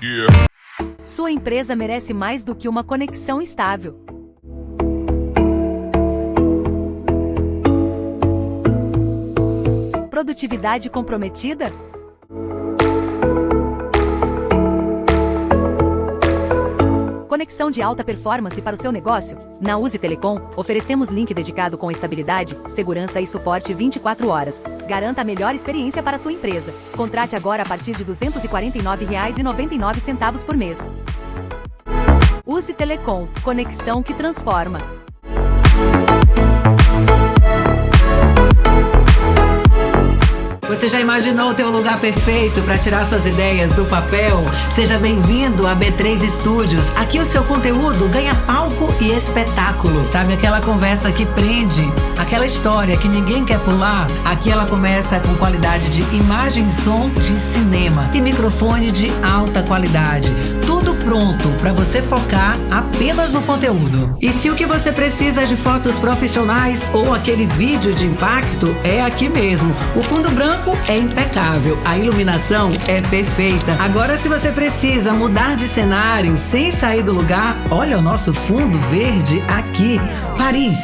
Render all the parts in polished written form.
Yeah. Sua empresa merece mais do que uma conexão estável. Produtividade comprometida? Conexão de alta performance para o seu negócio? Na Uzi Telecom, oferecemos link dedicado com estabilidade, segurança e suporte 24 horas. Garanta a melhor experiência para a sua empresa. Contrate agora a partir de R$ 249,99 por mês. Uzi Telecom, conexão que transforma. Você já imaginou ter um lugar perfeito para tirar suas ideias do papel? Seja bem-vindo a B3 Studios. Aqui o seu conteúdo ganha palco e espetáculo. Sabe aquela conversa que prende? Aquela história que ninguém quer pular? Aqui ela começa com qualidade de imagem e som de cinema e microfone de alta qualidade. Tudo pronto para você focar apenas no conteúdo. E se o que você precisa é de fotos profissionais ou aquele vídeo de impacto, é aqui mesmo. O fundo branco é impecável, a iluminação é perfeita. Agora, se você precisa mudar de cenário sem sair do lugar, olha o nosso fundo verde aqui. Paris,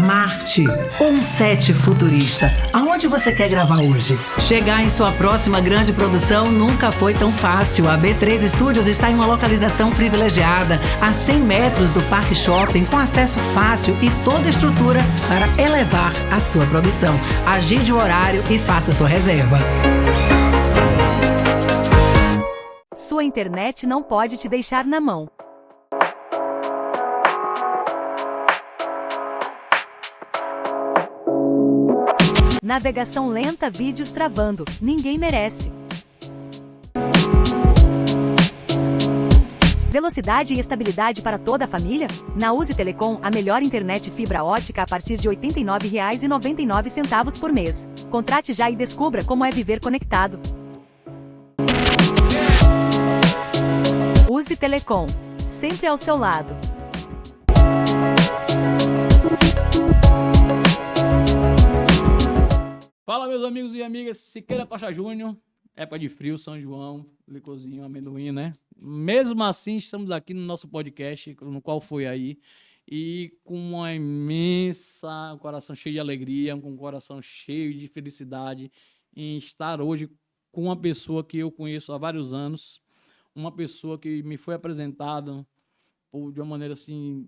Marte ou um set futurista. Aonde você quer gravar hoje? Chegar em sua próxima grande produção nunca foi tão fácil. A B3 Studios está em uma localização privilegiada, a 100 metros do Parque Shopping, com acesso fácil e toda a estrutura para elevar a sua produção. Agende o horário e faça sua reserva. Sua internet não pode te deixar na mão. Navegação lenta, vídeos travando. Ninguém merece. Velocidade e estabilidade para toda a família? Na Uzi Telecom, a melhor internet fibra ótica a partir de R$ 89,99 por mês. Contrate já e descubra como é viver conectado. Uzi Telecom, sempre ao seu lado. Fala, meus amigos e amigas, Siqueira Pacha Júnior, época de frio, São João, licorzinho, amendoim, né? Mesmo assim, estamos aqui no nosso podcast, no qual foi aí, e com uma imensa, um coração cheio de alegria, com um coração cheio de felicidade em estar hoje com uma pessoa que eu conheço há vários anos, uma pessoa que me foi apresentada de uma maneira assim,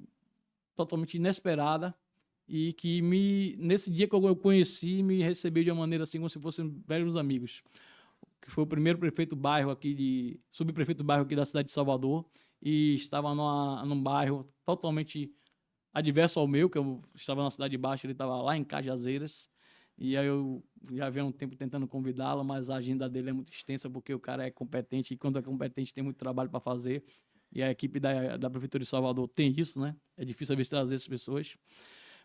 totalmente inesperada, e que nesse dia que eu conheci, me recebeu de uma maneira assim, como se fossem velhos amigos. Que foi o primeiro prefeito bairro aqui subprefeito bairro aqui da cidade de Salvador, e estava num bairro totalmente adverso ao meu, que eu estava na Cidade de Baixa, ele estava lá em Cajazeiras, e aí eu já havia um tempo tentando convidá-lo, mas a agenda dele é muito extensa, porque o cara é competente, e quando é competente tem muito trabalho para fazer, e a equipe da Prefeitura de Salvador tem isso, né? É difícil às vezes trazer essas pessoas.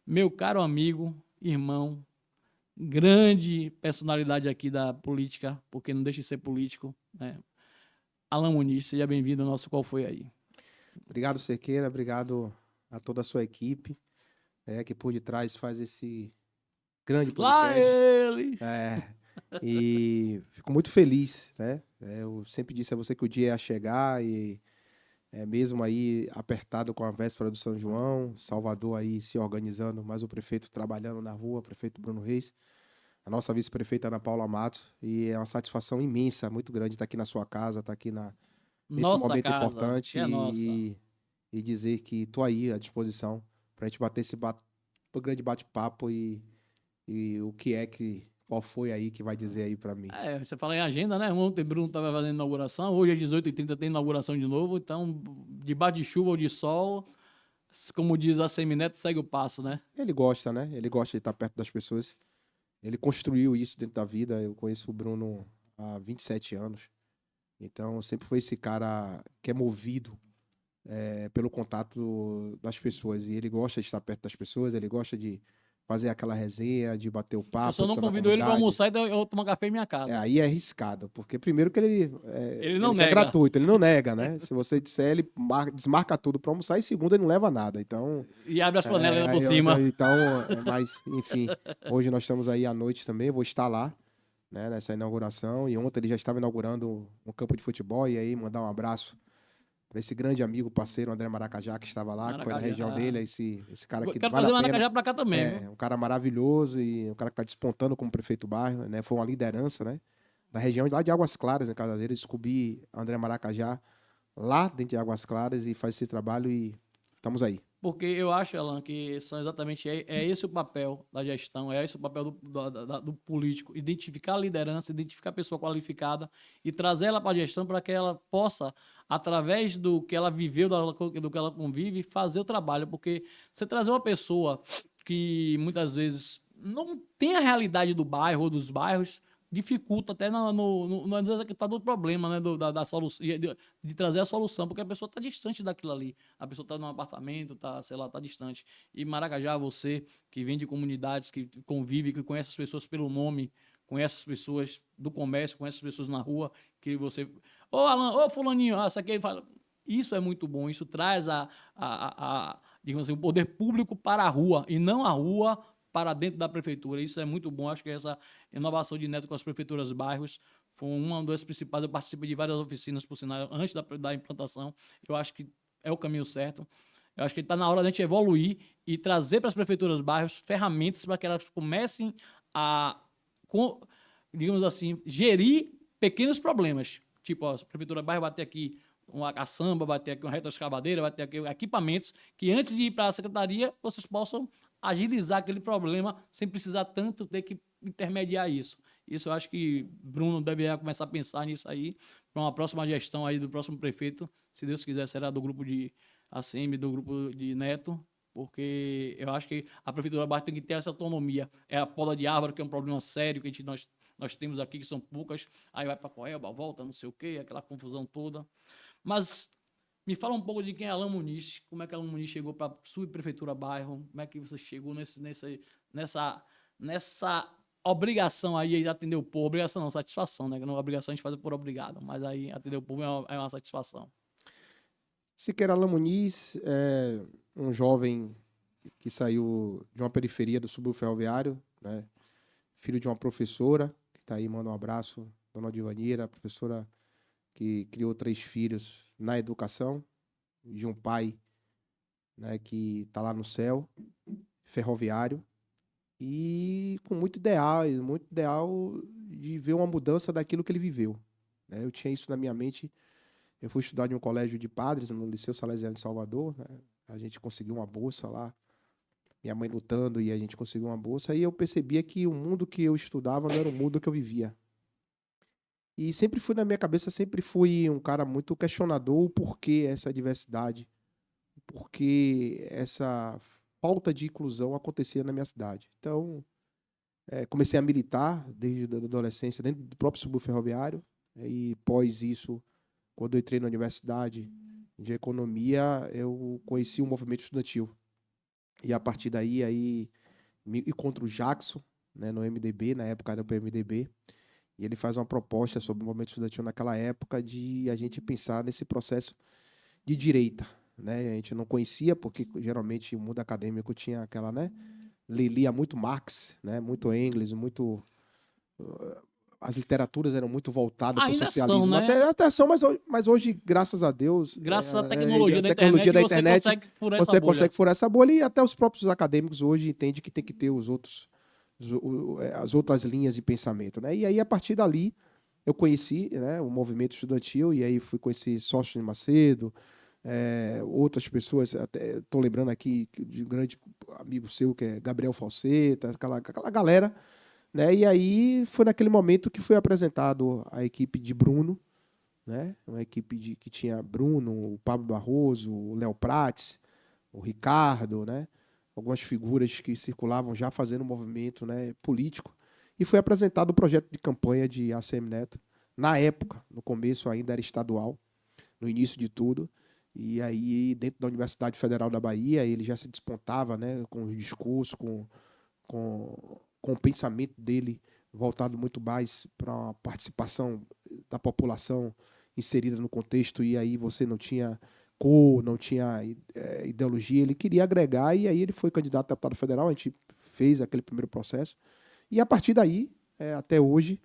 Meu caro amigo, irmão, grande personalidade aqui da política, porque não deixa de ser político, né? Alan Muniz, seja bem-vindo ao nosso Qual Foi Aí. Obrigado, Cerqueira, obrigado a toda a sua equipe, que por detrás faz esse grande podcast. Lá ele! E fico muito feliz, né? Eu sempre disse a você que o dia ia chegar e mesmo aí apertado com a véspera do São João, Salvador aí se organizando, mas o prefeito trabalhando na rua, o prefeito Bruno Reis, a nossa vice-prefeita Ana Paula Matos, e é uma satisfação imensa, muito grande estar aqui na sua casa, estar aqui nesse Nossa momento casa, importante que é nossa. e dizer que estou aí à disposição para a gente bater esse grande bate-papo e qual foi aí que vai dizer aí para mim. Você fala em agenda, né? Ontem Bruno estava fazendo inauguração, hoje às 18h30 tem inauguração de novo, então, debaixo de chuva ou de sol, como diz a Semineto, segue o passo, né? Ele gosta, né? Ele gosta de estar perto das pessoas. Ele construiu isso dentro da vida. Eu conheço o Bruno há 27 anos. Então, sempre foi esse cara que é movido pelo contato das pessoas. E ele gosta de estar perto das pessoas, ele gosta de fazer aquela resenha, de bater o papo. Eu só não convido ele para almoçar e eu tomar café em minha casa. Aí é arriscado, porque primeiro que ele não nega. É gratuito, ele não nega, né? Se você disser, ele desmarca tudo para almoçar, e segundo, ele não leva nada. Então, e abre as panelas ainda por cima. Então, mas, enfim, hoje nós estamos aí à noite também, eu vou estar lá. né, nessa inauguração. E ontem ele já estava inaugurando um campo de futebol. E aí mandar um abraço para esse grande amigo, parceiro André Maracajá, que estava lá, que foi da região dele. Esse cara que Quero vale trazer a o pena. Maracajá pra cá também, viu? Um cara maravilhoso e um cara que está despontando como prefeito do bairro, né? Foi uma liderança, né? Da região lá de Águas Claras, em casa dele. Descobri André Maracajá lá dentro de Águas Claras e faz esse trabalho e estamos aí. Porque eu acho, Alan, que são exatamente esse o papel da gestão, é esse o papel do político, identificar a liderança, identificar a pessoa qualificada e trazer ela para a gestão para que ela possa, através do que ela viveu, do que ela convive, fazer o trabalho. Porque você trazer uma pessoa que muitas vezes não tem a realidade do bairro ou dos bairros, dificulta até no executar do problema, né? Da solução, de trazer a solução, porque a pessoa está distante daquilo ali. A pessoa está num apartamento, sei lá, está distante. E Maracajá, você que vem de comunidades, que convive, que conhece as pessoas pelo nome, conhece as pessoas do comércio, conhece as pessoas na rua, que você... Ô, Alan, ô, fulaninho, essa aqui fala... Isso é muito bom, isso traz digamos assim, o poder público para a rua, e não a rua para dentro da prefeitura. Isso é muito bom. Acho que essa inovação de Neto com as prefeituras bairros foi uma das principais. Eu participei de várias oficinas, por sinal, antes da implantação. Eu acho que é o caminho certo. Eu acho que está na hora da gente evoluir e trazer para as prefeituras bairros ferramentas para que elas comecem a, digamos assim, gerir pequenos problemas. Tipo, a prefeitura bairro vai ter aqui uma caçamba, vai ter aqui uma retroescavadeira, vai ter aqui equipamentos que antes de ir para a secretaria, vocês possam agilizar aquele problema sem precisar tanto ter que intermediar isso. Isso eu acho que Bruno deveria começar a pensar nisso aí para uma próxima gestão aí do próximo prefeito, se Deus quiser, será do grupo de ACM, do grupo de Neto, porque eu acho que a prefeitura bairro tem que ter essa autonomia. É a poda de árvore, que é um problema sério que nós temos aqui, que são poucas, aí vai para Coelba, volta, não sei o quê, aquela confusão toda. Mas me fala um pouco de quem é Alan Muniz, como é que Alan Muniz chegou para a subprefeitura bairro, como é que você chegou nessa obrigação aí de atender o povo. Obrigação não, satisfação, né? Não, obrigação a gente faz por obrigado, mas aí atender o povo é uma satisfação. Siqueira Alan Muniz é um jovem que saiu de uma periferia do subúrbio ferroviário, né? Filho de uma professora, que está aí, manda um abraço, dona Divanira, professora que criou 3 filhos na educação, de um pai, né, que está lá no céu, ferroviário, e com muito ideal de ver uma mudança daquilo que ele viveu, né? Eu tinha isso na minha mente. Eu fui estudar em um colégio de padres, no Liceu Salesiano de Salvador, né? A gente conseguiu uma bolsa lá, minha mãe lutando, e a gente conseguiu uma bolsa, e eu percebia que o mundo que eu estudava não era o mundo que eu vivia. E sempre fui, na minha cabeça, sempre fui um cara muito questionador, o porquê essa diversidade, porque essa falta de inclusão acontecia na minha cidade. Então, comecei a militar desde a adolescência, dentro do próprio subúrbio ferroviário, e pós isso, quando eu entrei na universidade de economia, eu conheci o movimento estudantil. E a partir daí me encontro o Jackson, né, no MDB, na época era o PMDB, e ele faz uma proposta sobre o movimento estudantil naquela época de a gente pensar nesse processo de direita, né? A gente não conhecia, porque geralmente o mundo acadêmico tinha aquela, né? Lia muito Marx, né? Muito Engels, muito... As literaturas eram muito voltadas para o socialismo. São, né? Até são, mas hoje, graças a Deus... Graças à tecnologia da internet, você consegue furar essa bolha, e até os próprios acadêmicos hoje entendem que tem que ter as outras linhas de pensamento, né? E aí, a partir dali, eu conheci, né, o movimento estudantil, e aí fui conhecer Sócio de Macedo, outras pessoas, até estou lembrando aqui de um grande amigo seu, que é Gabriel Falseta, aquela galera, né? E aí foi naquele momento que foi apresentado a equipe de Bruno, né? Uma equipe que tinha Bruno, o Pablo Barroso, o Léo Prates, o Ricardo, né? Algumas figuras que circulavam já fazendo movimento, né, político, e foi apresentado o projeto de campanha de ACM Neto. Na época, no começo ainda era estadual, no início de tudo, e aí dentro da Universidade Federal da Bahia ele já se despontava, né, com o discurso, com o pensamento dele voltado muito mais para a participação da população inserida no contexto, e aí você não tinha cor, não tinha ideologia, ele queria agregar, e aí ele foi candidato a deputado federal, a gente fez aquele primeiro processo, e a partir daí, até hoje,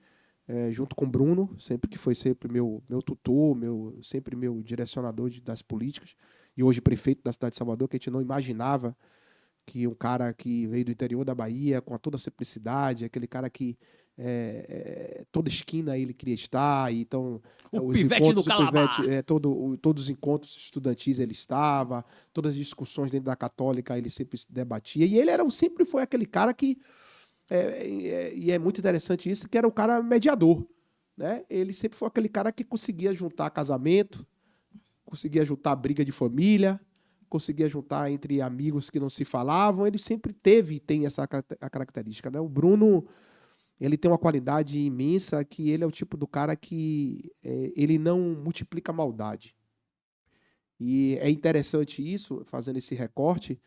junto com o Bruno, que foi sempre meu tutor, sempre meu direcionador das políticas, e hoje prefeito da cidade de Salvador, que a gente não imaginava que um cara que veio do interior da Bahia, com toda a simplicidade, aquele cara que toda esquina ele queria estar, então O os pivete encontros, do Calabar. todos os encontros estudantis ele estava, todas as discussões dentro da Católica ele sempre se debatia, e ele sempre foi aquele cara que, e é muito interessante isso, que era o cara mediador, né? Ele sempre foi aquele cara que conseguia juntar casamento, conseguia juntar briga de família, conseguia juntar entre amigos que não se falavam, ele sempre teve e tem essa a característica, né? O Bruno, ele tem uma qualidade imensa, que ele é o tipo do cara que ele não multiplica maldade. E é interessante isso, fazendo esse recorte,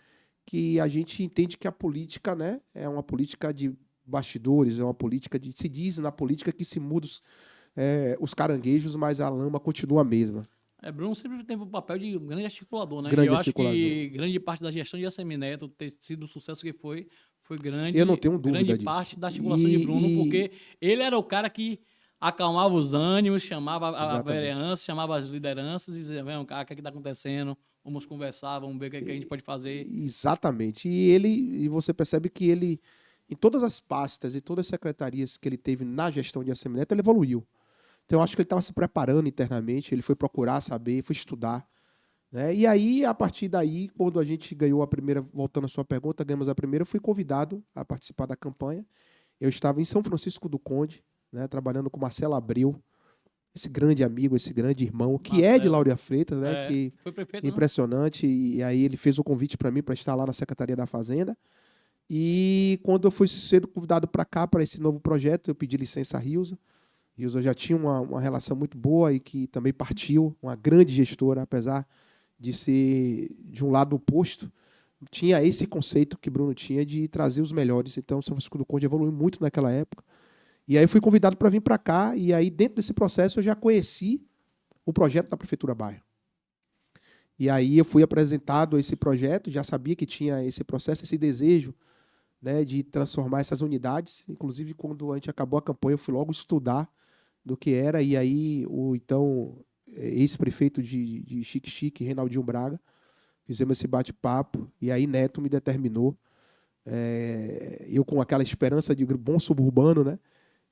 que a gente entende que a política, né, é uma política de bastidores, é uma política se diz na política que se muda os caranguejos, mas a lama continua a mesma. Bruno sempre teve um papel de grande articulador, né? Grande eu articulador. acho que grande parte da gestão de Assemineto ter sido o sucesso que foi grande. Eu não tenho dúvida grande disso. parte da articulação de Bruno, porque ele era o cara que acalmava os ânimos, chamava a Exatamente. vereança, chamava as lideranças e dizia, vem cá, o que é que está acontecendo? Vamos conversar, vamos ver o que, é que a gente pode fazer. Exatamente. E você percebe que ele, em todas as pastas e todas as secretarias que ele teve na gestão de Assemineto, ele evoluiu. Então, eu acho que ele estava se preparando internamente, ele foi procurar saber, foi estudar, né? E aí, a partir daí, quando a gente ganhou a primeira, voltando à sua pergunta, ganhamos a primeira, eu fui convidado a participar da campanha. Eu estava em São Francisco do Conde, né, trabalhando com Marcelo Abreu, esse grande amigo, esse grande irmão, que é de Laura Freitas, né? Que foi prefeito, impressionante. E aí ele fez o convite para mim para estar lá na Secretaria da Fazenda. E quando eu fui sendo convidado para cá, para esse novo projeto, eu pedi licença à Rilza. Rilza já tinha uma relação muito boa e que também partiu, uma grande gestora, apesar de ser de um lado oposto, tinha esse conceito que Bruno tinha de trazer os melhores. Então, São Francisco do Conde evoluiu muito naquela época. E aí eu fui convidado para vir para cá, e aí dentro desse processo eu já conheci o projeto da Prefeitura Bairro. E aí eu fui apresentado a esse projeto, já sabia que tinha esse processo, esse desejo, né, de transformar essas unidades. Inclusive, quando a gente acabou a campanha, eu fui logo estudar do que era, e aí o então ex-prefeito de Xique-Xique, Reinaldinho Braga, fizemos esse bate-papo, e aí Neto me determinou, eu com aquela esperança de bom suburbano, né,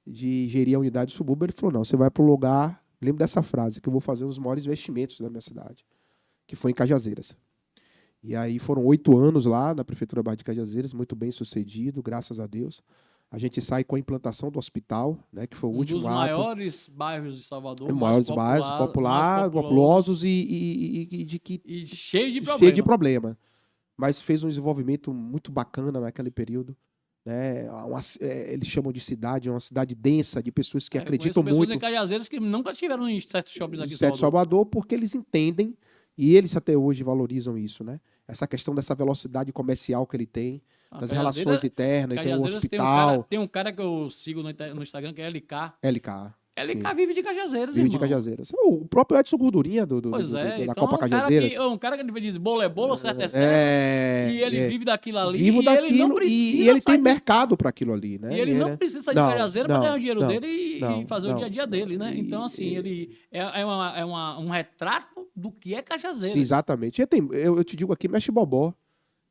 de gerir a unidade de subúrbio, ele falou, não, você vai para o lugar, lembro dessa frase, que eu vou fazer os maiores investimentos da minha cidade, que foi em Cajazeiras. E aí foram 8 anos lá na Prefeitura Bairro de Cajazeiras, muito bem sucedido, graças a Deus. A gente sai com a implantação do hospital, né, que foi o último ato. Um dos maiores bairros de Salvador. Maiores bairros, populosos e cheio de problema. Cheio de problema. Mas fez um desenvolvimento muito bacana naquele período. Né? Eles chamam de cidade, uma cidade densa, de pessoas que acreditam muito. Pessoas em Cajazeiras que nunca tiveram em certos shoppings aqui em Salvador, porque eles entendem, e eles até hoje valorizam isso, né? Essa questão dessa velocidade comercial que ele tem, das relações internas, tem um hospital. Tem um cara que eu sigo no Instagram que é LK. LK vive de Cajazeiras, vive de Cajazeiras. O próprio Edson Gordurinha da então Copa Cajazeiras. Um cara que diz bolo é bolo, certo é certo. E ele vive daquilo ali. Ele não precisa e ele tem mercado para aquilo ali, né? E ele não precisa sair de Cajazeiras para ganhar o dinheiro dele e fazer o dia a dia dele, né? Então, assim, ele é um retrato do que é Cajazeiras. Sim, exatamente. Eu te digo aqui, Mestre Bobó,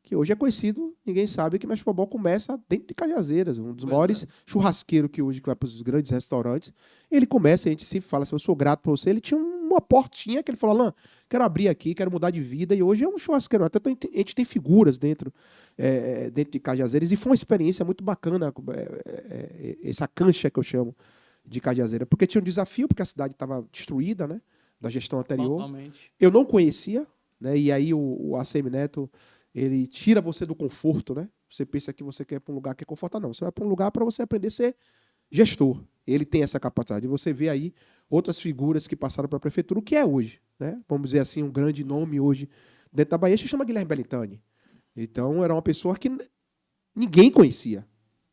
que hoje é conhecido, ninguém sabe que Mestre Bobó começa dentro de Cajazeiras, um dos maiores churrasqueiros que hoje vai para os grandes restaurantes. Ele começa, a gente sempre fala assim, eu sou grato para você. Ele tinha uma portinha que ele falou, Alain, quero abrir aqui, quero mudar de vida, e hoje é um churrasqueiro. Até a gente tem figuras dentro de Cajazeiras, e foi uma experiência muito bacana, essa cancha que eu chamo de Cajazeiras, porque tinha um desafio, porque a cidade estava destruída, né, da gestão anterior. Totalmente. Eu não conhecia, né, e aí o Assemineto, ele tira você do conforto, né? Você pensa que você quer ir para um lugar que é confortável. Não, você vai para um lugar para você aprender a ser gestor. Ele tem essa capacidade. E você vê aí outras figuras que passaram para a prefeitura, o que é hoje, né? Vamos dizer assim, um grande nome hoje dentro da Bahia se chama Guilherme Belintani. Então, era uma pessoa que ninguém conhecia.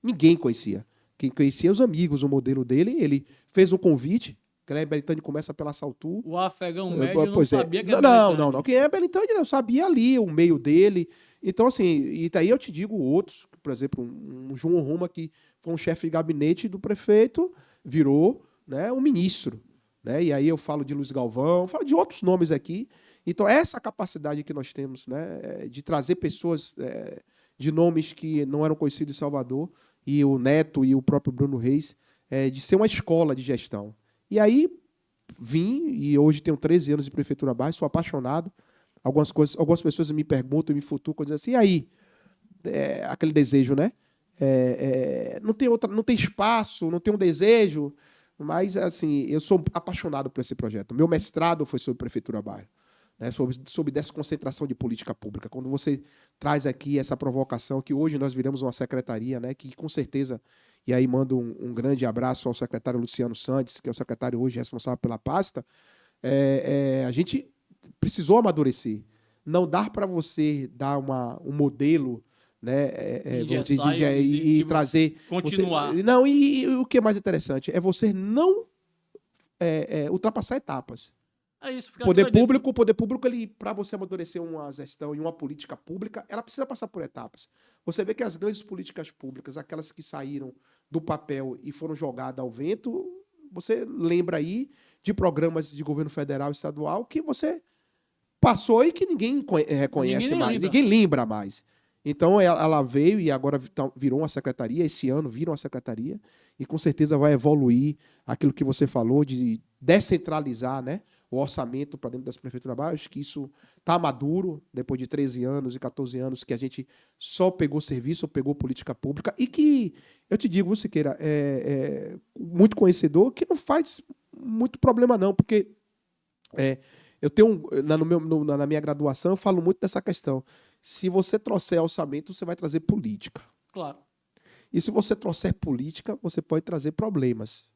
Ninguém conhecia. Quem conhecia os amigos, o modelo dele. Ele fez um convite. Guilherme Belintani começa pela Saltu. O afegão médio não sabia que era Belintani. Não. Quem é Belintani, eu sabia ali o meio dele. Então, assim, e daí eu te digo outros, por exemplo, um João Roma, que foi um chefe de gabinete do prefeito, virou, né, um ministro. Né? E aí eu falo de Luiz Galvão, falo de outros nomes aqui. Então, essa capacidade que nós temos, né, de trazer pessoas de nomes que não eram conhecidos em Salvador, e o Neto e o próprio Bruno Reis, de ser uma escola de gestão. E aí vim, e hoje tenho 13 anos de Prefeitura Bairro, sou apaixonado. Algumas pessoas me perguntam, me futucam, dizem assim, e aí? Aquele desejo, né? Não tem espaço, não tem um desejo, mas assim, eu sou apaixonado por esse projeto. Meu mestrado foi sobre Prefeitura Bairro, né? Sobre desconcentração de política pública. Quando você traz aqui essa provocação, que hoje nós viramos uma secretaria, né? Que com certeza, e aí mando um grande abraço ao secretário Luciano Santos, que é o secretário hoje responsável pela pasta, a gente precisou amadurecer. Não dá para você dar um modelo, né, e trazer... Continuar. E o que é mais interessante é você não ultrapassar etapas. É isso, O poder público, ele, para você amadurecer uma gestão e uma política pública, ela precisa passar por etapas. Você vê que as grandes políticas públicas, aquelas que saíram do papel e foram jogadas ao vento, você lembra aí de programas de governo federal e estadual que você passou e que ninguém reconhece mais, ninguém lembra mais. Então, ela veio e agora virou uma secretaria, esse ano virou uma secretaria, e com certeza vai evoluir aquilo que você falou, de descentralizar, né, o orçamento para dentro das prefeituras baixas, que isso está maduro, depois de 13 anos e 14 anos que a gente só pegou serviço, ou pegou política pública, e que, eu te digo, Siqueira, muito conhecedor, que não faz muito problema não, porque eu tenho, na minha graduação, eu falo muito dessa questão. Se você trouxer orçamento, você vai trazer política. Claro. E se você trouxer política, você pode trazer problemas.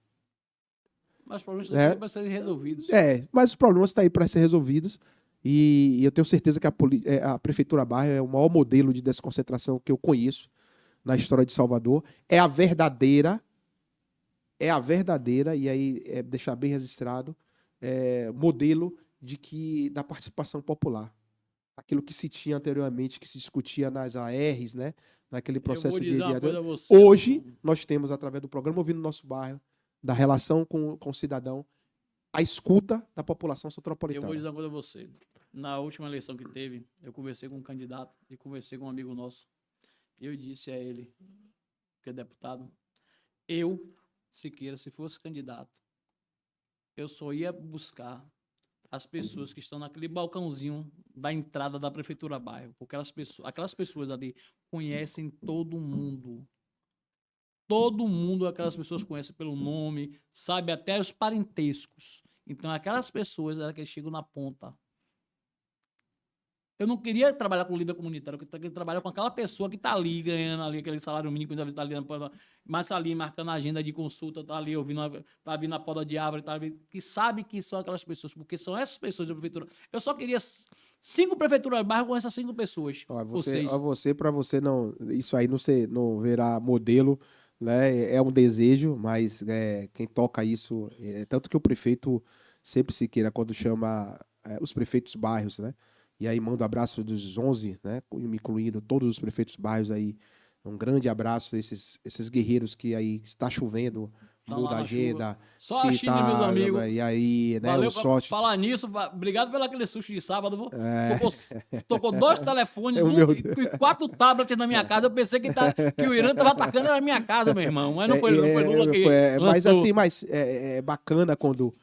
Mas os problemas estão aí para serem resolvidos. Mas os problemas estão aí para serem resolvidos. E eu tenho certeza que a Prefeitura Bairro é o maior modelo de desconcentração que eu conheço na história de Salvador. É a verdadeira, e aí deixar bem registrado, modelo da participação popular. Aquilo que se tinha anteriormente, que se discutia nas ARs, né? Naquele processo de... Hoje, nós temos, através do programa Ouvindo Nosso Bairro, da relação com o cidadão, a escuta da população soteropolitana. Eu vou dizer uma coisa a você. Na última eleição que teve, eu conversei com um candidato e conversei com um amigo nosso. Eu disse a ele, que é deputado, Siqueira, se fosse candidato, eu só ia buscar as pessoas que estão naquele balcãozinho da entrada da Prefeitura Bairro, porque aquelas pessoas ali conhecem todo mundo. Todo mundo, aquelas pessoas conhecem pelo nome, sabe até os parentescos. Então, aquelas pessoas eram que chegam na ponta. Eu não queria trabalhar com líder comunitário, eu queria trabalhar com aquela pessoa que está ali, ganhando ali aquele salário mínimo, que está ali, mas está ali marcando a agenda de consulta, está ali ouvindo, está vindo a poda de árvore, tá ali, que sabe que são aquelas pessoas, porque são essas pessoas da prefeitura. Eu só queria 5 prefeituras de bairro com essas 5 pessoas. Para você não, isso aí não verá modelo, né? É um desejo, mas quem toca isso, tanto que o prefeito sempre Siqueira, quando chama os prefeitos bairros, né? E aí mando abraço dos 11, né? Me incluindo todos os prefeitos bairros aí. Um grande abraço a esses guerreiros que aí está chovendo, muda a agenda. Só a China, meus amigos. E aí, né? Valeu sorte. Falar nisso, obrigado pelo aquele susto de sábado. Tocou 2 telefones e 4 tablets na minha casa. Eu pensei que o Irã estava atacando na minha casa, meu irmão. Mas não foi Lula que Mas assim, é bacana quando...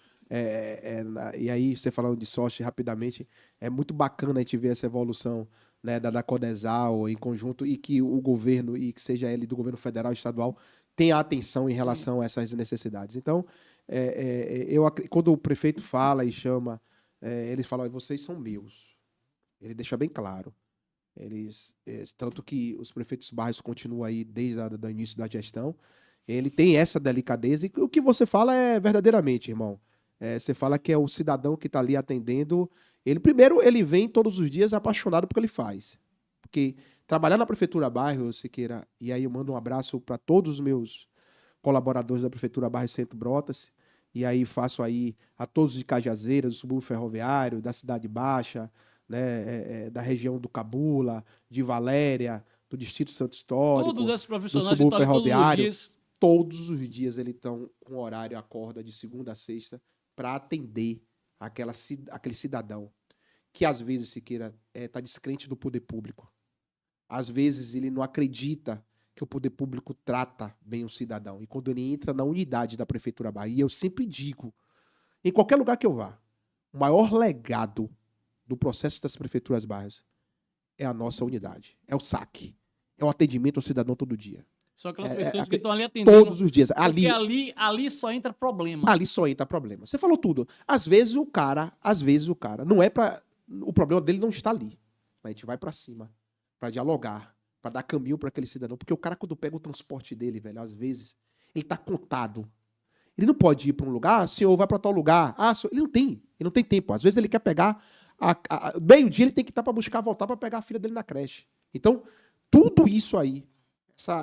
e aí, você falando de sorte rapidamente, é muito bacana a gente ver essa evolução, né, da Codesal em conjunto, e que o governo, e que seja ele do governo federal e estadual, tenha atenção em relação a essas necessidades. Então, quando o prefeito fala e chama, ele fala, vocês são meus. Ele deixa bem claro. Tanto que os prefeitos bairros continuam aí desde o início da gestão, ele tem essa delicadeza, e o que você fala é verdadeiramente, irmão. Você fala que é o cidadão que está ali atendendo. Ele vem todos os dias apaixonado pelo que ele faz. Porque trabalhar na Prefeitura Bairro, Siqueira, e aí eu mando um abraço para todos os meus colaboradores da Prefeitura Bairro Centro Brotas, e aí faço aí a todos de Cajazeiras, do subúrbio ferroviário, da Cidade Baixa, né, da região do Cabula, de Valéria, do Distrito Santo Histórico, todos esses profissionais do subúrbio ferroviário. todos os dias eles estão com horário, acorda de segunda a sexta para atender aquele cidadão que às vezes, Siqueira, tá descrente do poder público. Às vezes ele não acredita que o poder público trata bem o cidadão. E quando ele entra na unidade da Prefeitura Bahia, eu sempre digo, em qualquer lugar que eu vá, o maior legado do processo das prefeituras bairros é a nossa unidade, é o saque, é o atendimento ao cidadão todo dia. Só aquelas pessoas que estão ali atendendo. Todos os dias. Ali só entra problema. Ali só entra problema. Você falou tudo. Às vezes o cara, não é para o problema dele não está ali. A gente vai para cima, para dialogar, para dar caminho para aquele cidadão, porque o cara quando pega o transporte dele, velho, às vezes ele tá contado. Ele não pode ir para um lugar, senhor, vai para tal lugar. Senhor, ele não tem tempo. Às vezes ele quer pegar meio-dia ele tem que estar para buscar voltar para pegar a filha dele na creche. Então, tudo isso aí,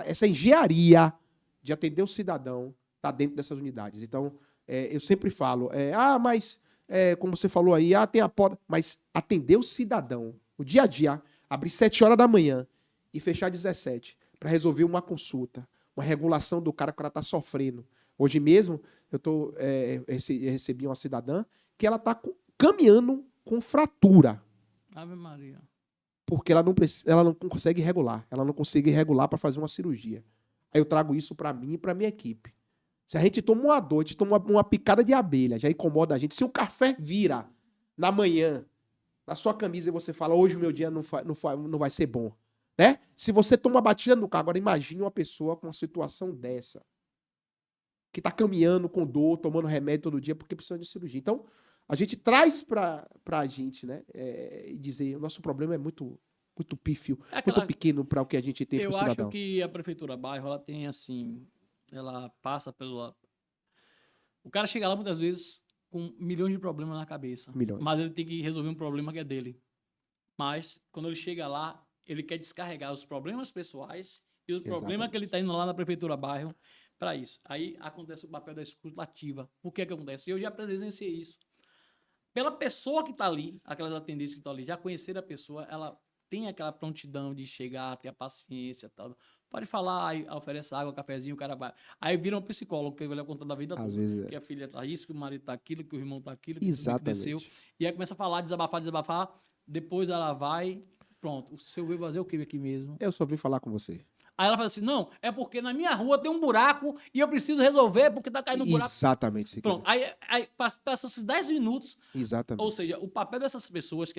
essa engenharia de atender o cidadão está dentro dessas unidades. Então, eu sempre falo, mas, como você falou aí, tem a porta. Mas atender o cidadão, o dia a dia, abrir 7 horas da manhã e fechar 17, para resolver uma consulta, uma regulação do cara que o cara está sofrendo. Hoje mesmo, eu recebi uma cidadã que ela está caminhando com fratura. Ave Maria. Porque ela não consegue regular. Ela não consegue regular para fazer uma cirurgia. Aí eu trago isso para mim e para minha equipe. Se a gente toma uma dor, a gente toma uma picada de abelha, já incomoda a gente. Se o café vira na manhã, na sua camisa, e você fala, hoje o meu dia não vai ser bom. Né? Se você toma uma batida no carro, agora imagine uma pessoa com uma situação dessa. Que está caminhando com dor, tomando remédio todo dia, porque precisa de cirurgia. Então, a gente traz para a gente, né, e dizer, o nosso problema é muito pífio, muito pequeno para o que a gente tem para o cidadão. Eu acho que a Prefeitura Bairro, ela tem assim, ela passa pelo... O cara chega lá muitas vezes com milhões de problemas na cabeça. Milhões. Mas ele tem que resolver um problema que é dele. Mas, quando ele chega lá, ele quer descarregar os problemas pessoais e o problema que ele está indo lá na Prefeitura Bairro para isso. Aí acontece o papel da escuta ativa. O que é que acontece? Eu já presenciei isso. Pela pessoa que está ali, aquelas atendentes que estão ali, já conhecer a pessoa, ela tem aquela prontidão de chegar, ter a paciência, tal. Pode falar, aí oferece água, cafezinho, o cara vai. Aí vira um psicólogo, que vai contar da vida Às toda. vezes que a filha está isso, que o marido está aquilo, que o irmão está aquilo, que Exatamente. o desceu. E aí começa a falar, desabafar. Depois ela vai, pronto. O seu veio fazer o que aqui mesmo? Eu só vim falar com você. Aí ela fala assim, não, é porque na minha rua tem um buraco e eu preciso resolver porque tá caindo um buraco. Exatamente. Siqueira. Pronto, aí passa esses 10 minutos. Exatamente. Ou seja, o papel dessas pessoas,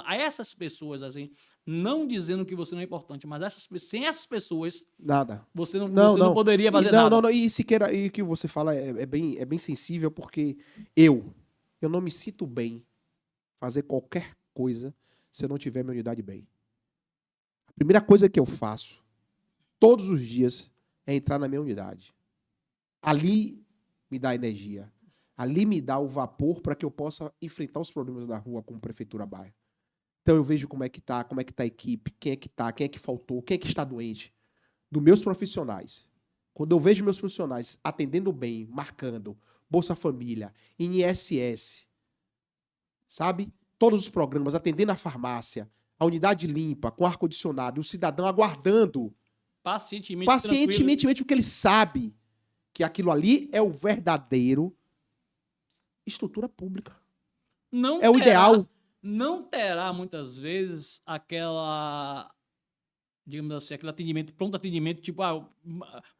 a essas pessoas, assim, não dizendo que você não é importante, mas sem essas pessoas, nada. você não poderia fazer nada. Não. E Siqueira, e o que você fala é bem sensível, porque eu não me sinto bem fazer qualquer coisa se eu não tiver minha unidade bem. A primeira coisa que eu faço todos os dias é entrar na minha unidade. Ali me dá energia. Ali me dá o vapor para que eu possa enfrentar os problemas da rua como Prefeitura Bairro. Então eu vejo como é que tá a equipe, quem é que faltou, quem é que está doente. Dos meus profissionais. Quando eu vejo meus profissionais atendendo bem, marcando, Bolsa Família, INSS, sabe? Todos os programas, atendendo a farmácia, a unidade limpa, com ar-condicionado, e o cidadão aguardando pacientemente, porque ele sabe que aquilo ali é o verdadeiro estrutura pública. O ideal. Não terá, muitas vezes, digamos assim, aquele atendimento, pronto atendimento, tipo,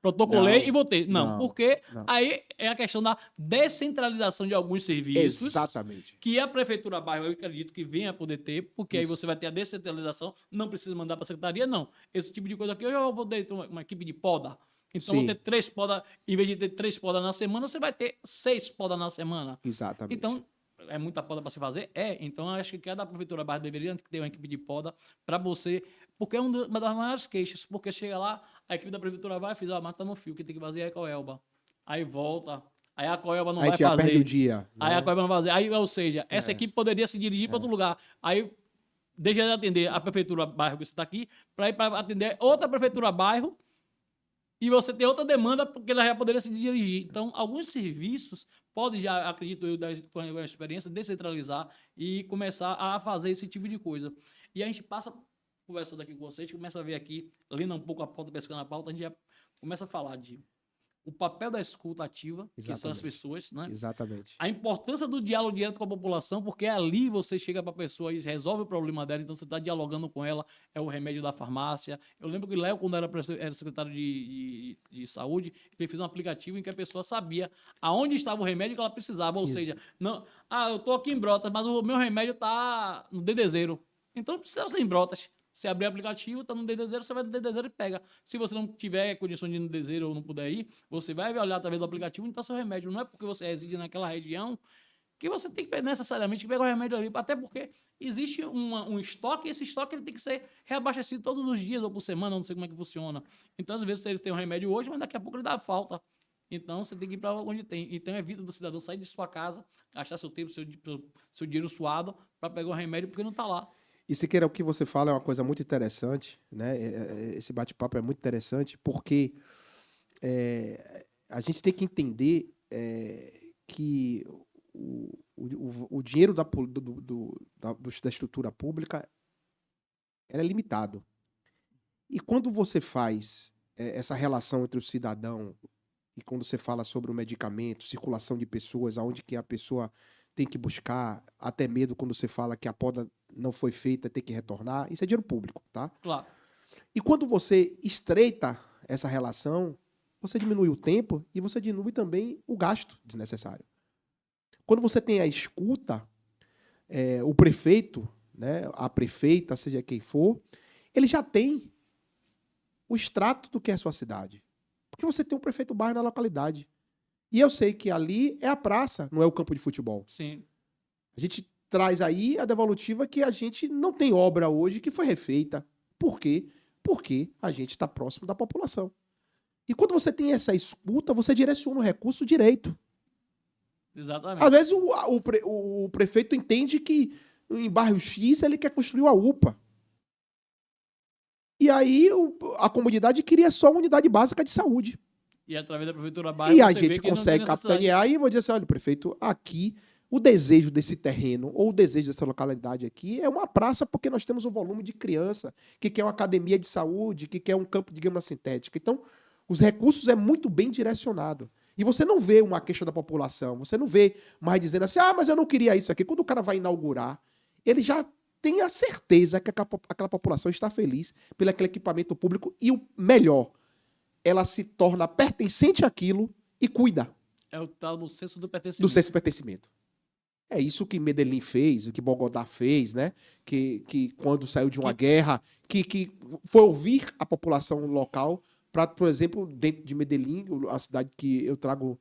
protocolei e voltei. Não, porque aí é a questão da descentralização de alguns serviços. Exatamente. Que a Prefeitura Bairro, eu acredito que venha a poder ter, porque aí você vai ter a descentralização, não precisa mandar para a Secretaria, não. Esse tipo de coisa aqui, eu já vou ter uma equipe de poda. Então, vou ter 3 podas, em vez de ter 3 podas na semana, você vai ter 6 podas na semana. Exatamente. Então, é muita poda para se fazer? Então, acho que cada Prefeitura Bairro deveria ter uma equipe de poda para você, porque é uma das maiores queixas, porque chega lá, a equipe da Prefeitura vai e mata no fio, que tem que fazer a Coelba. Aí volta, aí a Coelba não vai fazer. Aí perde o dia. Aí a Coelba não vai fazer. Aí, ou seja, essa equipe poderia se dirigir para outro lugar. Aí deixa de atender a Prefeitura Bairro que você está aqui, para ir para atender outra Prefeitura Bairro, e você tem outra demanda, porque ela já poderia se dirigir. Então, alguns serviços podem já, acredito eu, com a experiência, descentralizar e começar a fazer esse tipo de coisa. E a gente passa, conversando aqui com vocês, começa a ver aqui, lendo um pouco a pauta, pescando a pauta, a gente já começa a falar de o papel da escuta ativa, que são as Exatamente. pessoas, né? Exatamente. A importância do diálogo direto com a população, porque ali você chega para a pessoa e resolve o problema dela, então você está dialogando com ela, é o remédio da farmácia. Eu lembro que Léo, quando era secretário de saúde, ele fez um aplicativo em que a pessoa sabia aonde estava o remédio que ela precisava, ou Isso. seja, não, eu estou aqui em Brotas, mas o meu remédio está no DD0. Então não precisa ser em Brotas. Você abrir o aplicativo, tá no DD0, você vai no DD0 e pega. Se você não tiver condição de ir no DD0 ou não puder ir, você vai olhar através do aplicativo e está seu remédio. Não é porque você reside naquela região que você tem que necessariamente pegar o remédio ali. Até porque existe um estoque e esse estoque ele tem que ser reabastecido todos os dias ou por semana, não sei como é que funciona. Então, às vezes, eles têm um remédio hoje, mas daqui a pouco ele dá falta. Então, você tem que ir para onde tem. Então, é vida do cidadão sair de sua casa, gastar seu tempo, seu dinheiro suado para pegar o remédio porque não está lá. E Siqueira, o que você fala é uma coisa muito interessante, né? Esse bate-papo é muito interessante porque a gente tem que entender que o dinheiro da estrutura pública é limitado. E quando você faz essa relação entre o cidadão e quando você fala sobre o medicamento, circulação de pessoas, aonde que a pessoa tem que buscar, até medo quando você fala que a poda não foi feita, tem que retornar, isso é dinheiro público, tá? Claro. E quando você estreita essa relação, você diminui o tempo e você diminui também o gasto desnecessário. Quando você tem a escuta, o prefeito, né, a prefeita, seja quem for, ele já tem o extrato do que é a sua cidade. Porque você tem um prefeito bairro na localidade. E eu sei que ali é a praça, não é o campo de futebol. Sim. A gente traz aí a devolutiva que a gente não tem obra hoje que foi refeita. Por quê? Porque a gente está próximo da população. E quando você tem essa escuta, você direciona o recurso direito. Exatamente. Às vezes o prefeito entende que em bairro X ele quer construir uma UPA. E aí a comunidade queria só uma unidade básica de saúde. E através da prefeitura bairro, E a você vê gente que não consegue tem necessidade. capitanear e vou dizer assim, olha, prefeito, aqui o desejo desse terreno ou o desejo dessa localidade aqui é uma praça porque nós temos um volume de criança que quer uma academia de saúde, que quer um campo de grama sintética. Então, os recursos é muito bem direcionado. E você não vê uma queixa da população, você não vê mais dizendo assim, mas eu não queria isso aqui. Quando o cara vai inaugurar, ele já tem a certeza que aquela população está feliz pelo aquele equipamento público e o melhor, ela se torna pertencente àquilo e cuida. É o tal do senso do pertencimento. Do senso de pertencimento. É isso que Medellín fez, o que Bogotá fez, né? Que quando saiu de uma guerra, que foi ouvir a população local para, por exemplo, dentro de Medellín, a cidade que eu trago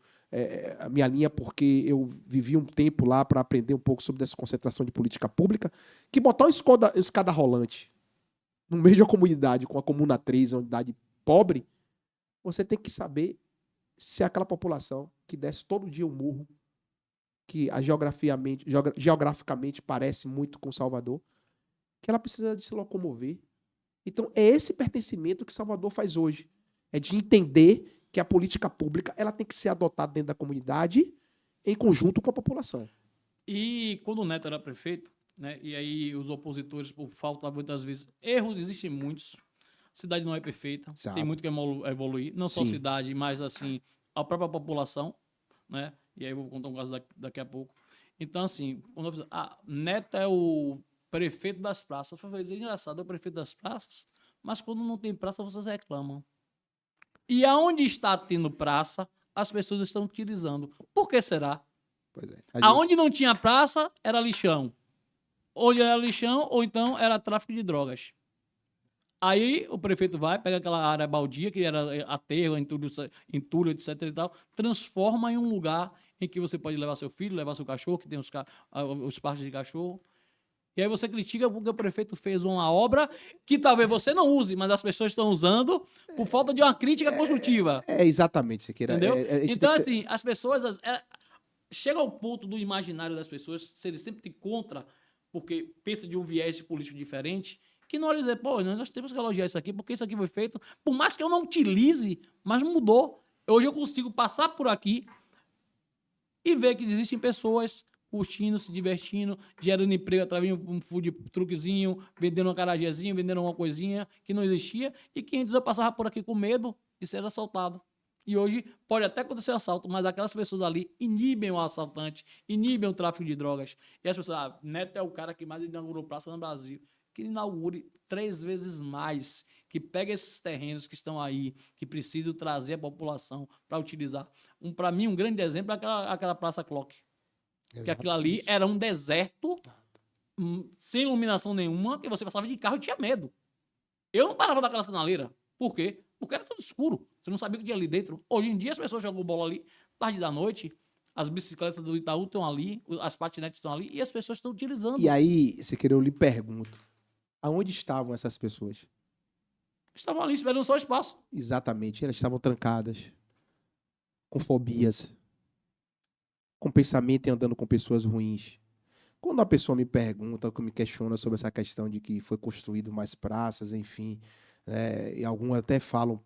a minha linha porque eu vivi um tempo lá para aprender um pouco sobre essa concentração de política pública, que botar uma escada rolante no meio de uma comunidade, com a Comuna 3, uma unidade pobre, você tem que saber se aquela população que desce todo dia um morro, que geograficamente parece muito com Salvador, que ela precisa de se locomover. Então, é esse pertencimento que Salvador faz hoje. É de entender que a política pública ela tem que ser adotada dentro da comunidade em conjunto com a população. E quando o Neto era prefeito, né, e aí os opositores, por falta muitas vezes, erros existem muitos. A cidade não é perfeita, Exato. tem muito que evoluir, não só a Sim. cidade, mas assim, a própria população, né? E aí eu vou contar um caso daqui a pouco. Então, assim, quando Neto é o prefeito das praças. Foi engraçado, é o prefeito das praças, mas quando não tem praça, vocês reclamam. E aonde está tendo praça, as pessoas estão utilizando. Por que será? Pois é. Aonde não tinha praça, era lixão. Onde era lixão, ou então era tráfico de drogas. Aí o prefeito vai, pega aquela área baldia, que era aterro, entulho, etc. e tal, transforma em um lugar em que você pode levar seu filho, levar seu cachorro, que tem os parques de cachorro. E aí você critica porque o prefeito fez uma obra que talvez você não use, mas as pessoas estão usando por falta de uma crítica construtiva. Exatamente, Siqueira. Entendeu? Então, assim, as pessoas... chega ao ponto do imaginário das pessoas serem sempre contra, porque pensa de um viés político diferente, que não olha dizer, pô, nós temos que elogiar isso aqui, porque isso aqui foi feito, por mais que eu não utilize, mas mudou. Hoje eu consigo passar por aqui e ver que existem pessoas curtindo, se divertindo, gerando emprego através de um food truquezinho, vendendo um acarajézinho, vendendo uma coisinha que não existia, e que antes eu passava por aqui com medo de ser assaltado. E hoje pode até acontecer assalto, mas aquelas pessoas ali inibem o assaltante, inibem o tráfico de drogas. E as pessoas, Neto é o cara que mais inaugurou praça no Brasil. Que inaugure 3 vezes mais, que pegue esses terrenos que estão aí, que precisam trazer a população para utilizar. Para mim, um grande exemplo é aquela Praça Clock. Que aquilo ali era um deserto, sem iluminação nenhuma, que você passava de carro e tinha medo. Eu não parava daquela sinaleira. Por quê? Porque era tudo escuro. Você não sabia o que tinha ali dentro. Hoje em dia as pessoas jogam bola ali, tarde da noite, as bicicletas do Itaú estão ali, as patinetes estão ali e as pessoas estão utilizando. E aí, eu lhe pergunto, aonde estavam essas pessoas? Estavam ali esperando só espaço. Exatamente, elas estavam trancadas, com fobias, com pensamento e andando com pessoas ruins. Quando a pessoa me pergunta, me questiona sobre essa questão de que foi construído mais praças, enfim, e alguns até falam,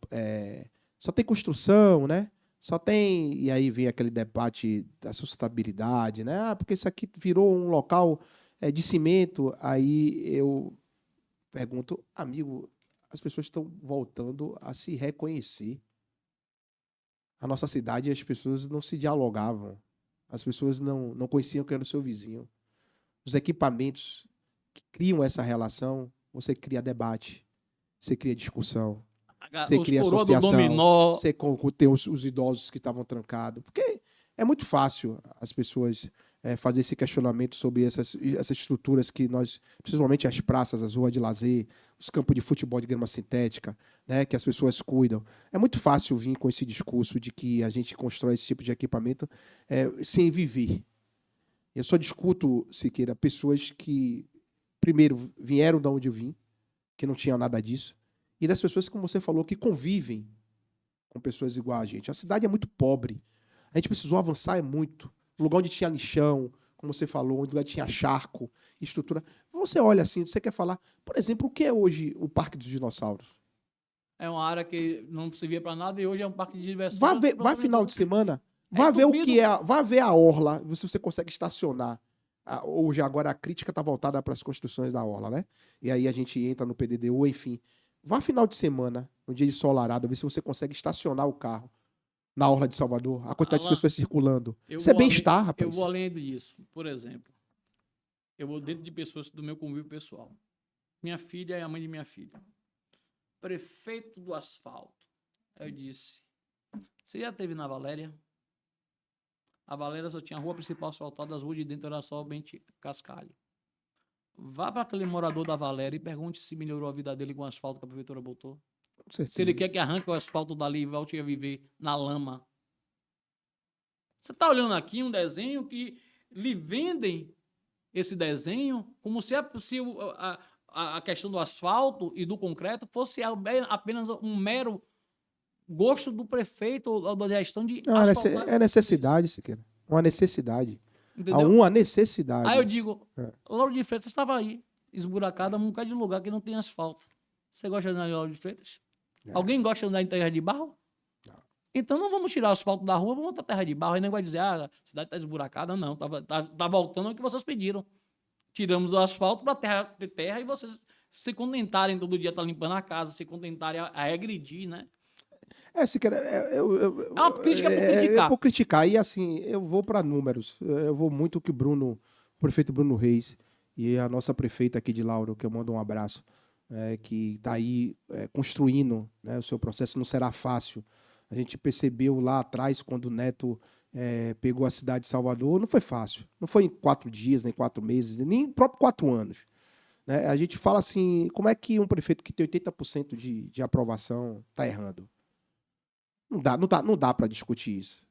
só tem construção, né? Só tem, e aí vem aquele debate da sustentabilidade, né? Porque isso aqui virou um local de cimento. Aí eu pergunto, amigo, as pessoas estão voltando a se reconhecer. A nossa cidade, as pessoas não se dialogavam. As pessoas não conheciam quem era o seu vizinho. Os equipamentos que criam essa relação, você cria debate, você cria discussão, você cria associação, você tem os idosos que estavam trancados. Porque é muito fácil as pessoas fazer esse questionamento sobre essas estruturas que nós, principalmente as praças, as ruas de lazer, os campos de futebol de grama sintética, né, que as pessoas cuidam. É muito fácil vir com esse discurso de que a gente constrói esse tipo de equipamento sem viver. Eu só discuto, Siqueira, pessoas que, primeiro, vieram de onde eu vim, que não tinham nada disso, e das pessoas, como você falou, que convivem com pessoas igual a gente. A cidade é muito pobre. A gente precisou avançar muito. O lugar onde tinha lixão, como você falou, onde tinha charco, estrutura. Você olha assim, você quer falar, por exemplo, o que é hoje o Parque dos Dinossauros? É uma área que não servia para nada e hoje é um parque de diversões. Vai final de semana, vai ver o que é, vai ver a orla, se você consegue estacionar. Hoje, agora, a crítica está voltada para as construções da orla, né? E aí a gente entra no PDDU, enfim. Vá final de semana, no dia de ensolarado, ver se você consegue estacionar o carro na orla de Salvador, a quantidade de pessoas circulando. Isso é bem-estar, rapaz. Eu vou além disso. Por exemplo, eu vou dentro de pessoas do meu convívio pessoal. Minha filha é a mãe de minha filha. Prefeito do asfalto. Eu disse, você já esteve na Valéria? A Valéria só tinha a rua principal asfaltada, as ruas de dentro era só bem cascalho. Vá para aquele morador da Valéria e pergunte se melhorou a vida dele com o asfalto que a prefeitura botou. Se ele quer que arranque o asfalto dali e volte a viver na lama. Você está olhando aqui um desenho que lhe vendem esse desenho como se a questão do asfalto e do concreto fosse apenas um mero gosto do prefeito ou da gestão de asfaltar. É necessidade, Siqueira. Uma necessidade. Entendeu? Há uma necessidade. Aí eu digo, Lauro de Freitas estava aí, esburacada, um bocado de lugar que não tem asfalto. Você gosta de andar em Lauro de Freitas? Alguém gosta de andar em terra de barro? Não. Então não vamos tirar o asfalto da rua, vamos botar terra de barro. Aí nem vai dizer, a cidade está esburacada. Não, tá voltando ao que vocês pediram. Tiramos o asfalto para ter terra e vocês se contentarem todo dia estar limpando a casa, se contentarem a agredir, né? Siqueira, é uma crítica por criticar. Por criticar. E assim, eu vou para números. Eu vou muito que o prefeito Bruno Reis e a nossa prefeita aqui de Lauro, que eu mando um abraço, que está aí construindo, né, o seu processo. Não será fácil. A gente percebeu lá atrás, quando o Neto pegou a cidade de Salvador, não foi fácil. Não foi em 4 dias, nem 4 meses, nem próprio 4 anos. Né? A gente fala assim, como é que um prefeito que tem 80% de aprovação está errando? Não dá para discutir isso.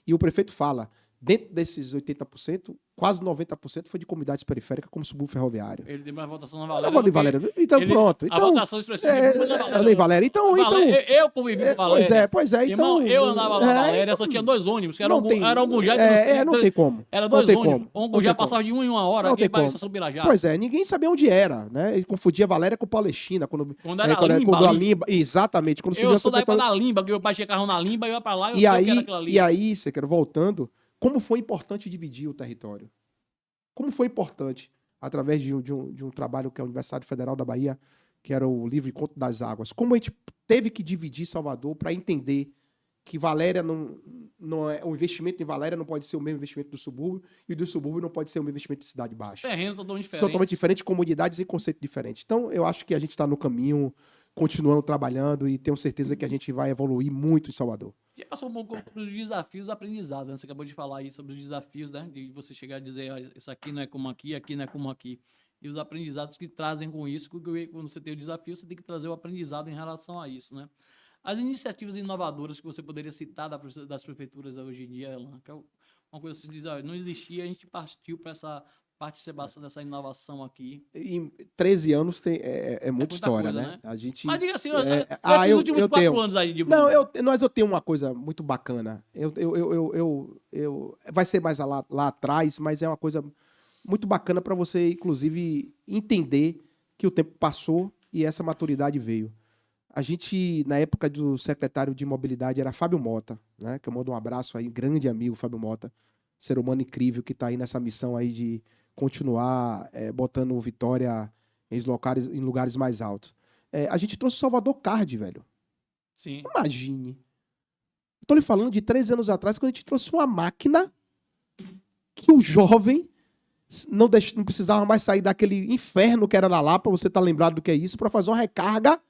E o prefeito fala, dentro desses 80%, quase 90% foi de comunidades periféricas, como subúrbio ferroviário. Ele tem mais votação na Valéria. Então, pronto. A votação expressiva na Valéria. Então, eu convivi com a Valéria. Pois é. Então, irmão, eu andava na Valéria, só tinha 2 ônibus, que era algum já... não tem como. Era 2 ônibus. Um já passava de 1 em 1 hora aqui para a estação Birajá. Pois é, ninguém sabia onde era, né? Ele confundia a Valéria com Palestina. Quando era Limba. Exatamente. Eu sou da época da Limba, que meu pai tinha carro na Limba, eu ia para lá e eu sei que era aquilo ali. E aí, você quer voltando, como foi importante dividir o território? Como foi importante, através de um trabalho que é a Universidade Federal da Bahia, que era o livro Conto das Águas. Como a gente teve que dividir Salvador para entender que Valéria não é, o investimento em Valéria não pode ser o mesmo investimento do subúrbio, e do subúrbio não pode ser o mesmo investimento de Cidade Baixa. Terreno totalmente diferente. São totalmente diferentes, comunidades e conceitos diferentes. Então, eu acho que a gente está no caminho, continuando trabalhando, e tenho certeza que a gente vai evoluir muito em Salvador. Já passou um pouco sobre os desafios do aprendizado, né? Você acabou de falar aí sobre os desafios, né? De você chegar a dizer, ah, isso aqui não é como aqui não é como aqui. E os aprendizados que trazem com isso, porque quando você tem o desafio, você tem que trazer o aprendizado em relação a isso, né? As iniciativas inovadoras que você poderia citar das prefeituras hoje em dia, Elan, que é uma coisa que você diz, ó, não existia, a gente partiu para essa participação dessa inovação aqui. Em 13 anos é muita história, coisa, né? A gente, Mas diga assim, esses últimos 4 anos aí de Não, mas eu tenho uma coisa muito bacana. Vai ser mais lá atrás, mas é uma coisa muito bacana para você, inclusive, entender que o tempo passou e essa maturidade veio. A gente, na época do secretário de mobilidade, era Fábio Mota, né? Que eu mando um abraço aí, grande amigo Fábio Mota, ser humano incrível que está aí nessa missão aí de continuar botando Vitória em lugares mais altos. A gente trouxe o Salvador Card, velho. Sim. Imagine. Estou lhe falando de 13 anos atrás, quando a gente trouxe uma máquina que o jovem não precisava mais sair daquele inferno que era na Lapa, você tá lembrado do que é isso, para fazer uma recarga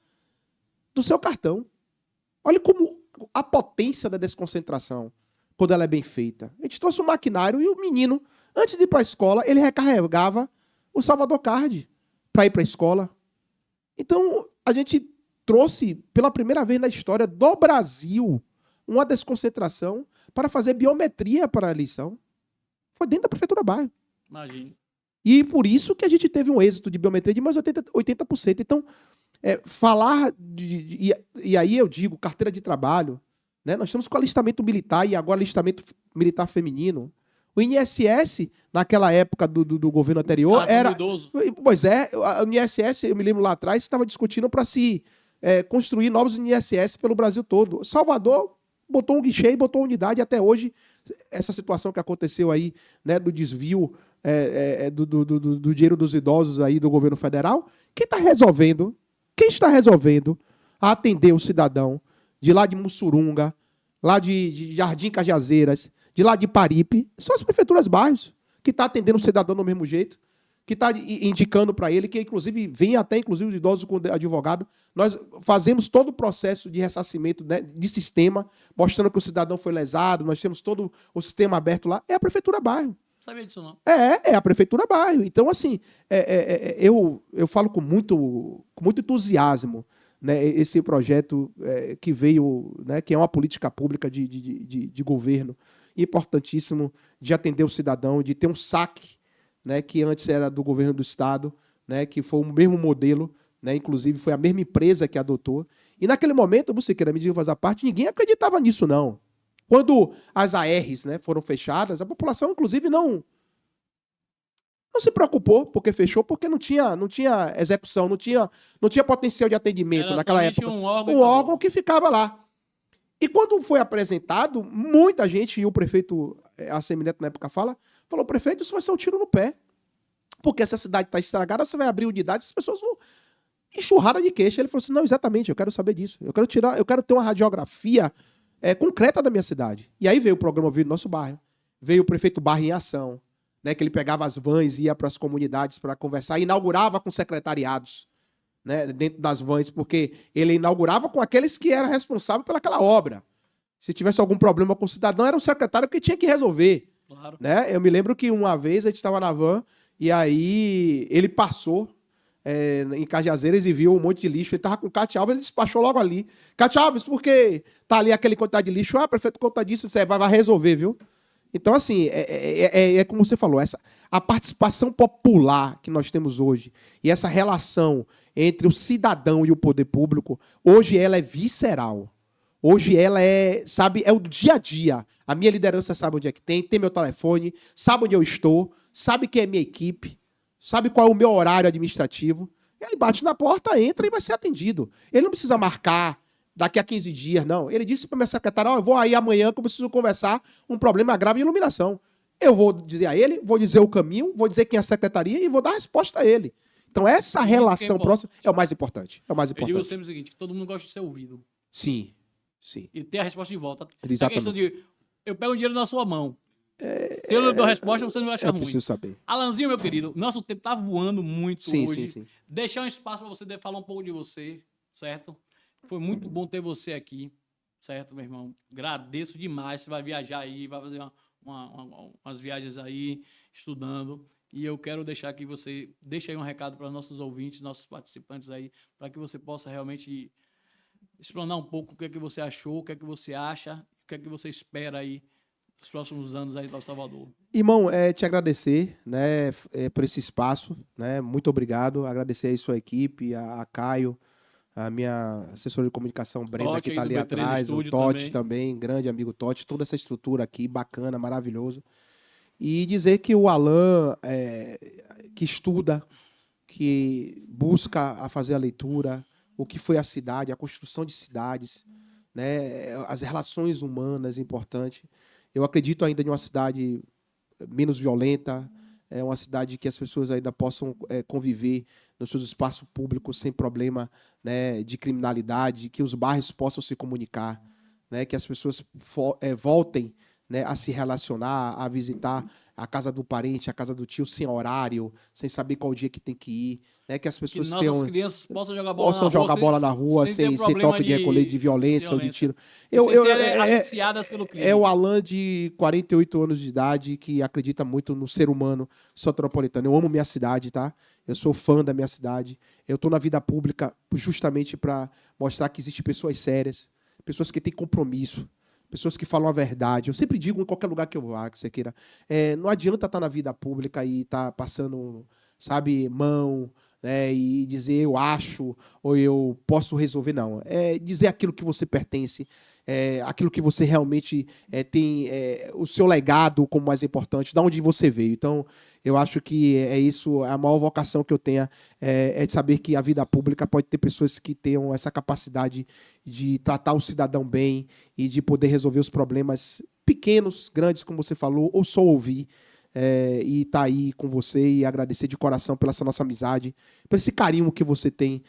do seu cartão. Olha como a potência da desconcentração, quando ela é bem feita. A gente trouxe um maquinário e o menino, antes de ir para a escola, ele recarregava o Salvador Card para ir para a escola. Então, a gente trouxe, pela primeira vez na história do Brasil, uma desconcentração para fazer biometria para a eleição. Foi dentro da Prefeitura Bairro. Imagina. E por isso que a gente teve um êxito de biometria de mais 80%. Então, falar e aí eu digo, carteira de trabalho, né? Nós estamos com alistamento militar e agora alistamento militar feminino. O INSS, naquela época do governo anterior, era... Idoso. Pois é, o INSS, eu me lembro lá atrás, estava discutindo para se construir novos INSS pelo Brasil todo. Salvador botou um guichê e botou unidade até hoje. Essa situação que aconteceu aí, né, do desvio do dinheiro dos idosos aí do governo federal, quem está resolvendo? Quem está resolvendo a atender o cidadão de lá de Mussurunga, lá de Jardim Cajazeiras, de lá de Paripe, são as prefeituras bairros, que está atendendo o cidadão do mesmo jeito, que está indicando para ele, que inclusive vem até inclusive os idosos com advogado. Nós fazemos todo o processo de ressarcimento, né, de sistema, mostrando que o cidadão foi lesado, nós temos todo o sistema aberto lá. É a prefeitura bairro. Não sabia disso, não. É a prefeitura bairro. Então, assim, eu falo com muito entusiasmo, né, esse projeto que veio, né, que é uma política pública de governo, importantíssimo, de atender o cidadão, de ter um saque, né, que antes era do governo do Estado, né, que foi o mesmo modelo, né, inclusive foi a mesma empresa que adotou. E naquele momento, você queira me dizer, fazer parte, ninguém acreditava nisso, não. Quando as ARs, né, foram fechadas, a população, inclusive, não se preocupou porque fechou, porque não tinha execução, não tinha potencial de atendimento era naquela época. Um órgão que ficava lá. E quando foi apresentado, muita gente, e o prefeito Assemineto na época falou, prefeito, isso vai ser um tiro no pé. Porque essa cidade está estragada, você vai abrir unidades, as pessoas vão enxurrada de queixa. Ele falou assim, não, exatamente, eu quero saber disso. Eu quero ter uma radiografia concreta da minha cidade. E aí veio o programa Vivo no Nosso Bairro. Veio o prefeito Barra em Ação, né, que ele pegava as vans e ia para as comunidades para conversar, e inaugurava com secretariados, né, dentro das vans, porque ele inaugurava com aqueles que eram responsáveis pelaquela obra. Se tivesse algum problema com o cidadão, era o secretário que tinha que resolver. Claro. Né? Eu me lembro que uma vez a gente estava na van e aí ele passou em Cajazeiras e viu um monte de lixo. Ele estava com o Cátia Alves, ele despachou logo ali. Cátia Alves, porque tá ali aquele quantidade de lixo? Prefeito, conta disso, você vai resolver, viu? Então, assim, como você falou, a participação popular que nós temos hoje e essa relação entre o cidadão e o poder público, hoje ela é visceral. Hoje ela é o dia a dia. A minha liderança sabe onde é que tem meu telefone, sabe onde eu estou, sabe quem é minha equipe, sabe qual é o meu horário administrativo. E aí bate na porta, entra e vai ser atendido. Ele não precisa marcar daqui a 15 dias, não. Ele disse para minha secretária, eu vou aí amanhã que eu preciso conversar um problema grave de iluminação. Eu vou dizer a ele, vou dizer o caminho, vou dizer quem é a secretaria e vou dar a resposta a ele. Então, essa Isso que relação importa. próxima é o mais importante. É o mais Eu digo importante. sempre o seguinte, que todo mundo gosta de ser ouvido. Sim, sim. E ter a resposta de volta. É a Exatamente. questão de, eu pego o dinheiro na sua mão. Se eu não dou a resposta, você não vai achar Eu ruim. preciso saber. Alanzinho, meu querido, nosso tempo tá voando muito Sim, hoje. sim, sim. Deixar um espaço para você falar um pouco de você, certo? Foi muito bom ter você aqui, certo, meu irmão? Agradeço demais. Você vai viajar aí, vai fazer umas viagens aí, estudando. E eu quero deixar que você deixe aí um recado para nossos ouvintes, nossos participantes aí, para que você possa realmente explanar um pouco o que é que você achou, o que é que você acha, o que é que você espera aí nos próximos anos aí para Salvador. Irmão, te agradecer, né, por esse espaço, né? Muito obrigado. Agradecer aí sua equipe, a Caio, a minha assessora de comunicação, Brenda, Totti que aí está do ali B3 atrás, o Estúdio Totti também, grande amigo Totti, toda essa estrutura aqui, bacana, maravilhoso. E dizer que o Alan, que estuda, que busca a fazer a leitura, o que foi a cidade, a construção de cidades, né, as relações humanas importantes. Eu acredito ainda em uma cidade menos violenta, é uma cidade que as pessoas ainda possam conviver nos seus espaços públicos sem problema, né, de criminalidade, que os bairros possam se comunicar, né, que as pessoas voltem, né, a se relacionar, a visitar a casa do parente, a casa do tio, sem horário, sem saber qual dia que tem que ir, né, que as Que pessoas nossas tenham, crianças possam jogar bola possam na rua, jogar bola na rua sem ter sem problema toque de recolher, de violência ou de violência. tiro. E sem serem aliciadas pelo crime. É o Alan de 48 anos de idade que acredita muito no ser humano soteropolitano. Eu amo minha cidade, tá? Eu sou fã da minha cidade. Eu estou na vida pública justamente para mostrar que existem pessoas sérias, pessoas que têm compromisso, pessoas que falam a verdade. Eu sempre digo em qualquer lugar que eu vá, que você queira, não adianta estar na vida pública e estar passando, sabe, mão, né, e dizer eu acho ou eu posso resolver, não. É dizer aquilo que você pertence, aquilo que você realmente tem, o seu legado como mais importante, de onde você veio. Então, eu acho que é isso, a maior vocação que eu tenho é de saber que a vida pública pode ter pessoas que tenham essa capacidade de tratar o cidadão bem e de poder resolver os problemas pequenos, grandes, como você falou, ou só ouvir. E estar aí com você e agradecer de coração pela essa nossa amizade, por esse carinho que você tem,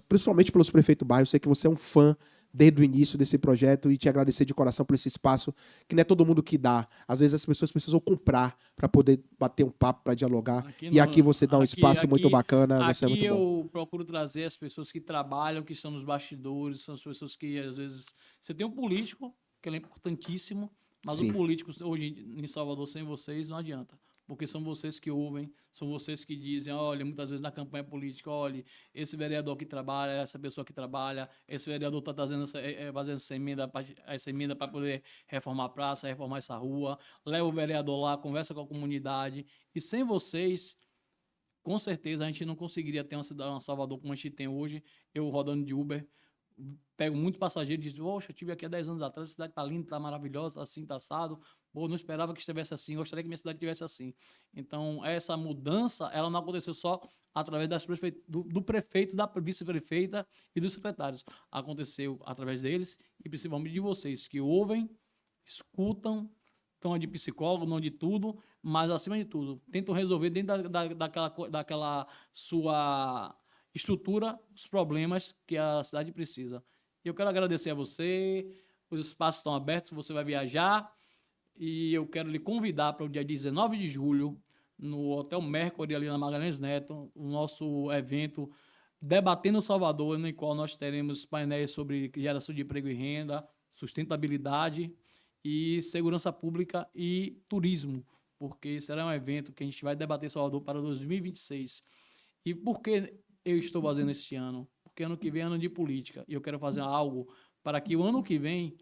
principalmente pelos prefeitos do bairro. Eu sei que você é um fã desde o início desse projeto e te agradecer de coração por esse espaço, que não é todo mundo que dá. Às vezes as pessoas precisam comprar para poder bater um papo, para dialogar. Aqui você dá um espaço muito bacana, você é muito bom. Aqui eu procuro trazer as pessoas que trabalham, que estão nos bastidores, são as pessoas que, às vezes... Você tem um político, que ele é importantíssimo, mas Sim. o político, hoje em Salvador, sem vocês, não adianta. Porque são vocês que ouvem, são vocês que dizem, olha, muitas vezes na campanha política, olha, esse vereador que trabalha, essa pessoa que trabalha, esse vereador está fazendo essa emenda para poder reformar a praça, reformar essa rua, leva o vereador lá, conversa com a comunidade. E sem vocês, com certeza, a gente não conseguiria ter uma cidade, uma Salvador como a gente tem hoje. Eu rodando de Uber, pego muito passageiro e diz, poxa, eu estive aqui há 10 anos atrás, a cidade está linda, está maravilhosa, assim, está assado. Pô, não esperava que estivesse assim, gostaria que minha cidade estivesse assim. Então, essa mudança, ela não aconteceu só através do prefeito, da vice-prefeita e dos secretários. Aconteceu através deles e principalmente de vocês, que ouvem, escutam, estão de psicólogo, não de tudo, mas acima de tudo, tentam resolver dentro daquela sua estrutura os problemas que a cidade precisa. Eu quero agradecer a você, os espaços estão abertos, você vai viajar, e eu quero lhe convidar para o dia 19 de julho, no Hotel Mercury, ali na Magalhães Neto, o nosso evento Debatendo Salvador, no qual nós teremos painéis sobre geração de emprego e renda, sustentabilidade e segurança pública e turismo, porque será um evento que a gente vai debater Salvador para 2026. E por que eu estou fazendo este ano? Porque ano que vem é ano de política, e eu quero fazer algo para que o ano que vem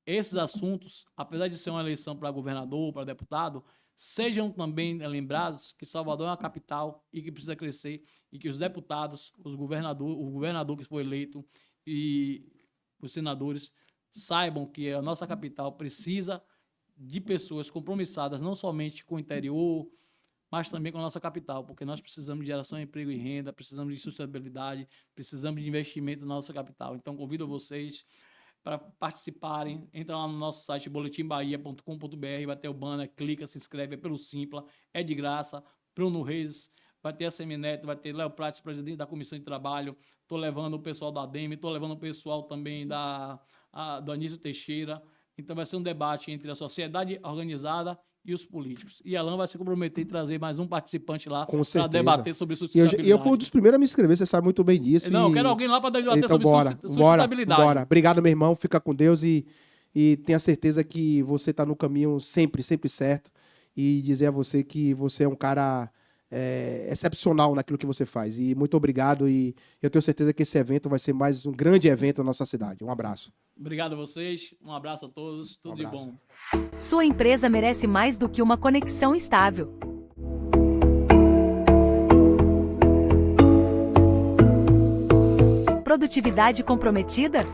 esses assuntos, apesar de ser uma eleição para governador, para deputado, sejam também lembrados que Salvador é uma capital e que precisa crescer, e que os deputados, o governador que foi eleito e os senadores saibam que a nossa capital precisa de pessoas compromissadas não somente com o interior, mas também com a nossa capital, porque nós precisamos de geração de emprego e renda, precisamos de sustentabilidade, precisamos de investimento na nossa capital. Então, convido vocês para participarem. Entra lá no nosso site boletimbahia.com.br, vai ter o banner, clica, se inscreve, é pelo Simpla, é de graça. Bruno Reis vai ter a Semineto, vai ter Léo Prates, presidente da Comissão de Trabalho, estou levando o pessoal da ADEME, estou levando o pessoal também do Anísio Teixeira. Então vai ser um debate entre a sociedade organizada e os políticos. E Alan vai se comprometer em trazer mais um participante lá para debater sobre sustentabilidade. E eu fui um dos primeiros a me inscrever, você sabe muito bem disso. Não, eu quero alguém lá para debater então, sobre sustentabilidade. Bora. Obrigado, meu irmão. Fica com Deus e tenha certeza que você está no caminho sempre certo. E dizer a você que você é um cara excepcional naquilo que você faz. E muito obrigado. E eu tenho certeza que esse evento vai ser mais um grande evento na nossa cidade. Um abraço. Obrigado a vocês. Um abraço a todos. Tudo de bom. Sua empresa merece mais do que uma conexão estável. Produtividade comprometida?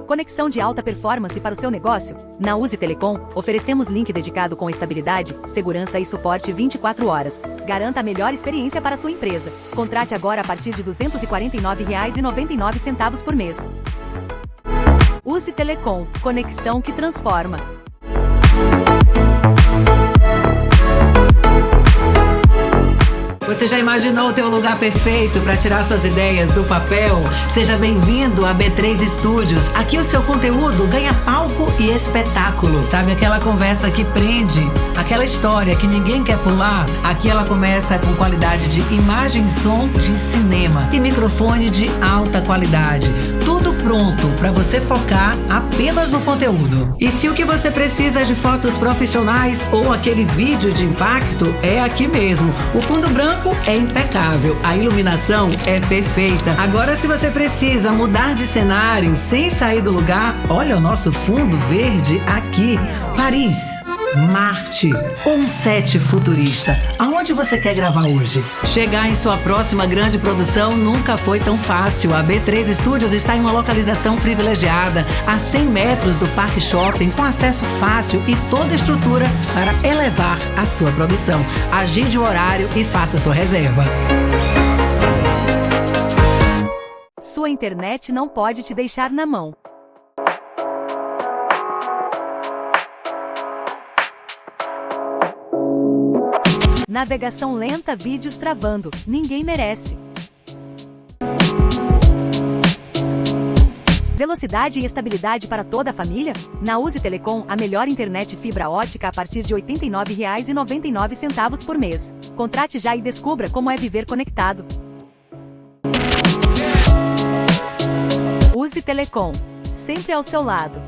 Conexão de alta performance para o seu negócio? Na Uzi Telecom, oferecemos link dedicado com estabilidade, segurança e suporte 24 horas. Garanta a melhor experiência para a sua empresa. Contrate agora a partir de R$ 249,99 por mês. Uzi Telecom, conexão que transforma. Você já imaginou ter um lugar perfeito para tirar suas ideias do papel? Seja bem-vindo a B3 Estúdios. Aqui o seu conteúdo ganha palco e espetáculo. Sabe aquela conversa que prende? Aquela história que ninguém quer pular? Aqui ela começa com qualidade de imagem e som de cinema e microfone de alta qualidade. Tudo pronto para você focar apenas no conteúdo. E se o que você precisa é de fotos profissionais ou aquele vídeo de impacto, é aqui mesmo. O fundo branco é impecável, a iluminação é perfeita. Agora, se você precisa mudar de cenário sem sair do lugar, olha o nosso fundo verde aqui. Paris, Marte, um set futurista. Aonde você quer gravar hoje? Chegar em sua próxima grande produção nunca foi tão fácil. A B3 Estúdios está em uma localização privilegiada, a 100 metros do Parque Shopping, com acesso fácil e toda a estrutura para elevar a sua produção. Agende o horário e faça sua reserva. Sua internet não pode te deixar na mão. Navegação lenta, vídeos travando. Ninguém merece. Velocidade e estabilidade para toda a família? Na Uzi Telecom, a melhor internet fibra ótica a partir de R$ 89,99 por mês. Contrate já e descubra como é viver conectado. Uzi Telecom, sempre ao seu lado.